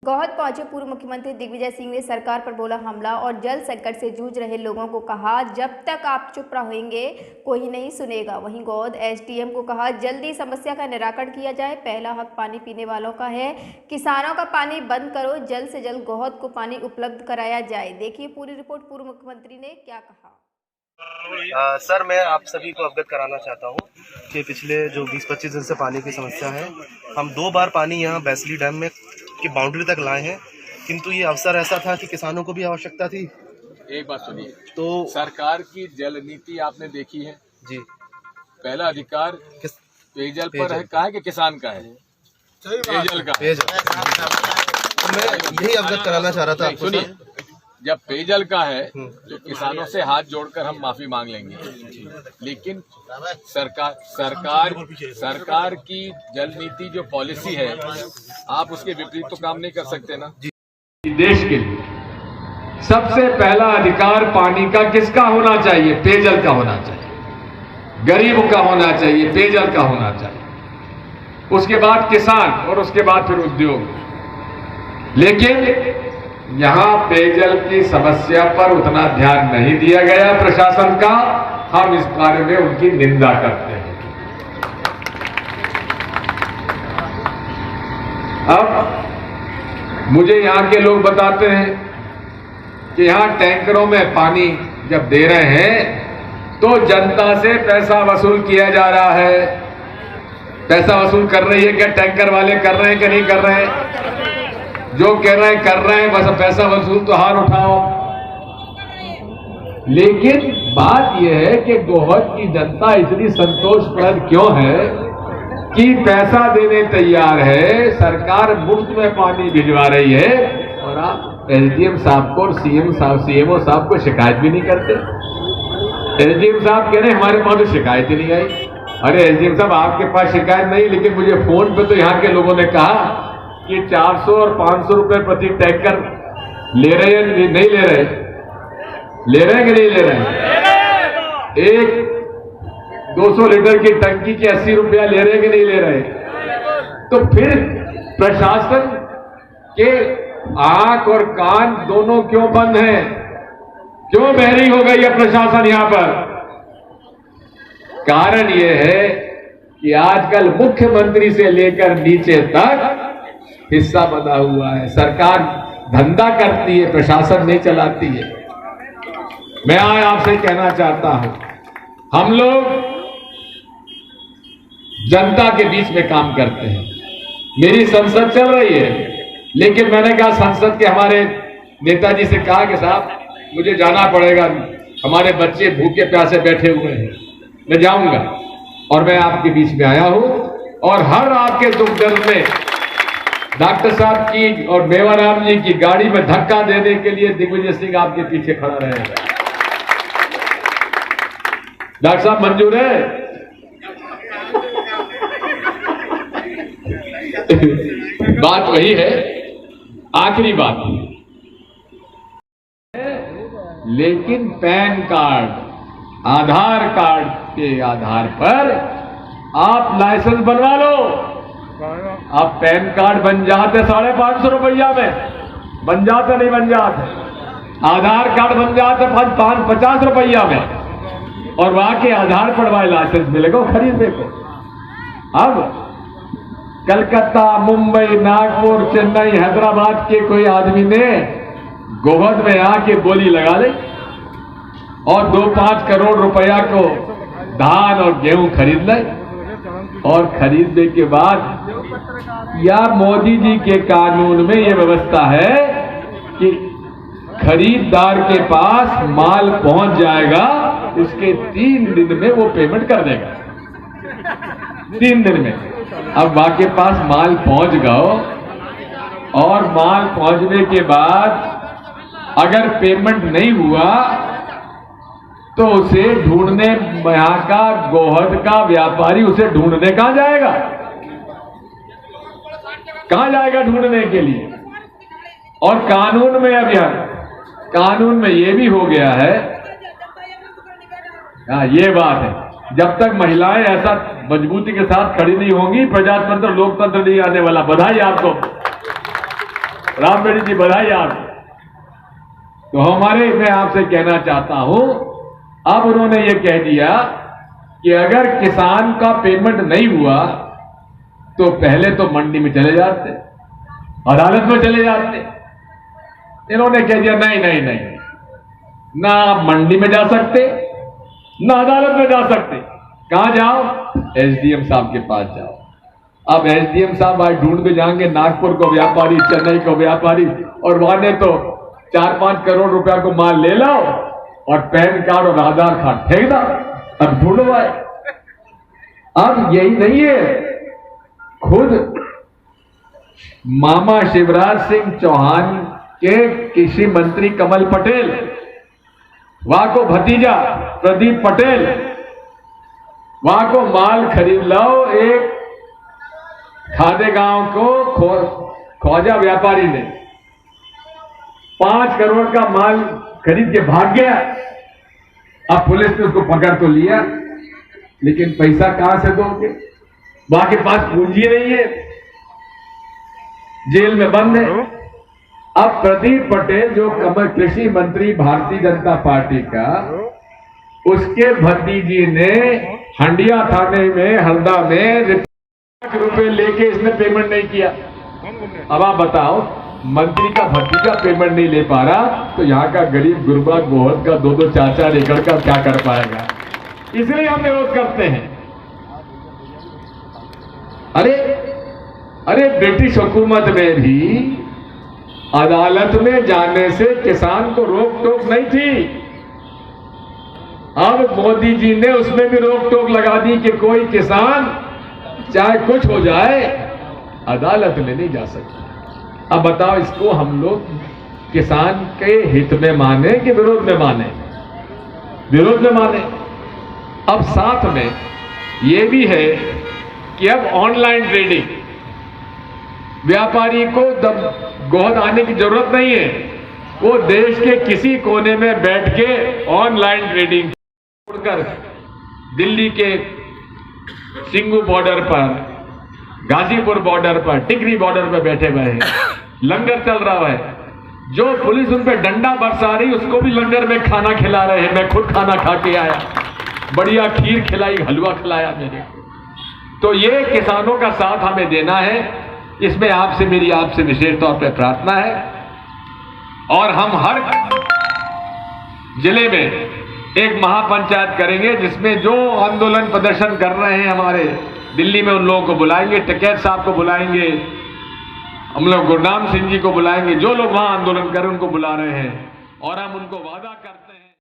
गौहद पहुंचे पूर्व मुख्यमंत्री दिग्विजय सिंह ने सरकार पर बोला हमला और जल संकट से जूझ रहे लोगों को कहा जब तक आप चुप रहेंगे कोई नहीं सुनेगा। वहीं गौहद एसडीएम को कहा जल्दी समस्या का निराकरण किया जाए, पहला हक पानी पीने वालों का है, किसानों का पानी बंद करो, जल्द से जल्द गौहद को पानी उपलब्ध कराया जाए। देखिए पूरी रिपोर्ट पूर्व मुख्यमंत्री ने क्या कहा। सर मैं आप सभी को अवगत कराना चाहता हूँ कि पिछले जो 20-25 दिन से पानी की समस्या है, हम 2 बार पानी यहाँ बैसली डैम में की बाउंड्री तक लाए हैं, किंतु ये अवसर ऐसा था कि किसानों को भी आवश्यकता थी। एक बात सुनिए, तो सरकार की जल नीति आपने देखी है जी, पहला अधिकार पेयजल पर है, कहा है कि किसान का है, पेयजल का। तो मैं यही अवगत कराना चाह रहा था आपको। सुनिए, जब पेयजल का है तो किसानों से हाथ जोड़कर हम माफी मांग लेंगे, लेकिन सरकार की जल नीति जो पॉलिसी है आप उसके विपरीत तो काम नहीं कर सकते ना। देश के लिए सबसे पहला अधिकार पानी का किसका होना चाहिए? पेयजल का होना चाहिए, गरीब का होना चाहिए, पेयजल का होना चाहिए, उसके बाद किसान और उसके बाद फिर उद्योग। लेकिन यहां पेयजल की समस्या पर उतना ध्यान नहीं दिया गया प्रशासन का। हम इस बारे में उनकी निंदा करते हैं। अब मुझे यहां के लोग बताते हैं कि यहां टैंकरों में पानी जब दे रहे हैं तो जनता से पैसा वसूल किया जा रहा है। पैसा वसूल कर रही है क्या टैंकर वाले? कर रहे हैं कि नहीं कर रहे हैं? जो कह रहे हैं कर रहे हैं, बस पैसा वसूल तो हाथ उठाओ। लेकिन बात यह है कि गौहद की जनता इतनी संतोषप्रद क्यों है कि पैसा देने तैयार है, सरकार मुफ्त में पानी भिजवा रही है और आप एसडीएम साहब को और सीएमओ साहब को शिकायत भी नहीं करते। एसडीएम साहब कह रहे हैं हमारे पास तो शिकायत ही नहीं आई। अरे एसडीएम साहब आपके पास शिकायत नहीं, लेकिन मुझे फोन पे तो यहाँ के लोगों ने कहा कि 400 और 500 रुपए प्रति टैंकर ले रहे हैं, नहीं ले रहे? ले रहे हैं कि नहीं ले रहे? एक 200 लीटर की टंकी के 80 रुपया ले रहे हैं कि नहीं ले रहे? तो फिर प्रशासन के आंख और कान दोनों क्यों बंद हैं? क्यों बहरी हो गई है प्रशासन यहां पर? कारण यह है कि आजकल मुख्यमंत्री से लेकर नीचे तक हिस्सा बना हुआ है। सरकार धंधा करती है, प्रशासन नहीं चलाती है। मैं आज आपसे कहना चाहता हूं, हम लोग जनता के बीच में काम करते हैं। मेरी संसद चल रही है, लेकिन मैंने कहा संसद के हमारे नेताजी से कहा कि साहब मुझे जाना पड़ेगा, हमारे बच्चे भूखे प्यासे बैठे हुए हैं, मैं जाऊंगा। और मैं आपके बीच में आया हूं और हर आपके दुख दर्द में डॉक्टर साहब की और मेवाराम जी की गाड़ी में धक्का देने के लिए दिग्विजय सिंह आपके पीछे खड़ा रहेगा। डॉक्टर साहब मंजूर है? बात वही है, आखिरी बात है, लेकिन पैन कार्ड, आधार कार्ड के आधार पर आप लाइसेंस बनवा लो। आप पैन कार्ड बन जाते 550 रुपया में, बन जाते नहीं बन जाते। आधार कार्ड बन जाते 50 रुपया में, और वहां के आधार पर वह लाइसेंस मिलेगा खरीदने को। अब कलकत्ता, मुंबई, नागपुर, चेन्नई, हैदराबाद के कोई आदमी ने गौहद में आके बोली लगा ले और 2-5 करोड़ रुपया को धान और गेहूं खरीद ले, और खरीदने के बाद या मोदी जी के कानून में यह व्यवस्था है कि खरीदार के पास माल पहुंच जाएगा, उसके 3 दिन में वो पेमेंट कर देगा। 3 दिन में। अब वाके पास माल पहुंच गया और माल पहुंचने के बाद अगर पेमेंट नहीं हुआ तो उसे ढूंढने, यहां का गौहद का व्यापारी उसे ढूंढने कहां जाएगा? कहां जाएगा ढूंढने के लिए? और कानून में अब यह कानून में यह भी हो गया है, ये बात है, जब तक महिलाएं ऐसा मजबूती के साथ खड़ी नहीं होंगी, प्रजातंत्र लोकतंत्र नहीं आने वाला। बधाई आपको। रामबेड़ी जी बधाई आपको। तो मैं आपसे कहना चाहता हूं, अब उन्होंने ये कह दिया कि अगर किसान का पेमेंट नहीं हुआ तो पहले तो मंडी में चले जाते, अदालत में चले जाते। इन्होंने कह दिया नहीं नहीं नहीं, ना आप मंडी में जा सकते ना अदालत में जा सकते। कहां जाओ? एसडीएम साहब के पास जाओ। अब एसडीएम साहब आज ढूंढ के जाएंगे नागपुर को व्यापारी, चेन्नई को व्यापारी, और वहां ने तो 4-5 करोड़ रुपया को माल ले लो और पैन कार्ड और आधार कार्ड फेंक दो। अब ढूंढो आए। अब यही नहीं है, खुद मामा शिवराज सिंह चौहान के कृषि मंत्री कमल पटेल, वहां को भतीजा प्रदीप पटेल, वहां को माल खरीद लो। एक खादे गांव को ख्वाजा व्यापारी ने 5 करोड़ का माल खरीद के भाग गया। अब पुलिस ने उसको पकड़ तो लिया, लेकिन पैसा कहां से दोगे? वहां के पास पूंजी नहीं है, जेल में बंद है। अब प्रदीप पटेल जो कृषि मंत्री भारतीय जनता पार्टी का, उसके भतीजी ने हंडिया थाने में, हरदा में लाख रुपए लेके इसने पेमेंट नहीं किया। अब आप बताओ, मंत्री का भतीजा पेमेंट नहीं ले पा रहा तो यहां का गरीब गुरबा गोहद का 2-2, 4-4 एकड़ का क्या कर पाएगा? इसलिए हम विरोध करते हैं। अरे ब्रिटिश हुकूमत में भी अदालत में जाने से किसान को रोक टोक नहीं थी। अब मोदी जी ने उसमें भी रोक टोक लगा दी कि कोई किसान चाहे कुछ हो जाए अदालत में नहीं जा सकता। अब बताओ, इसको हम लोग किसान के हित में माने कि विरोध में माने? विरोध में माने। अब साथ में यह भी है कि अब ऑनलाइन ट्रेडिंग, व्यापारी को गोहद आने की जरूरत नहीं है, वो देश के किसी कोने में बैठ के ऑनलाइन ट्रेडिंग छोड़कर दिल्ली के सिंगू बॉर्डर पर, गाजीपुर बॉर्डर पर, टिकरी बॉर्डर पर बैठे हुए हैं, लंगर चल रहा है। जो पुलिस उन पे डंडा बरसा रही उसको भी लंगर में खाना खिला रहे हैं। मैं खुद खाना खा के आया, बढ़िया खीर खिलाई, हलवा खिलाया मेरे को। तो ये किसानों का साथ हमें देना है, इसमें मेरी आपसे विशेष तौर पर प्रार्थना है। और हम हर जिले में एक महापंचायत करेंगे जिसमें जो आंदोलन प्रदर्शन कर रहे हैं हमारे दिल्ली में, उन लोगों को बुलाएंगे, टिकैत साहब को बुलाएंगे, हम लोग गुरनाम सिंह जी को बुलाएंगे, जो लोग वहां आंदोलन कर रहे हैं उनको बुला रहे हैं, और हम उनको वादा करते हैं।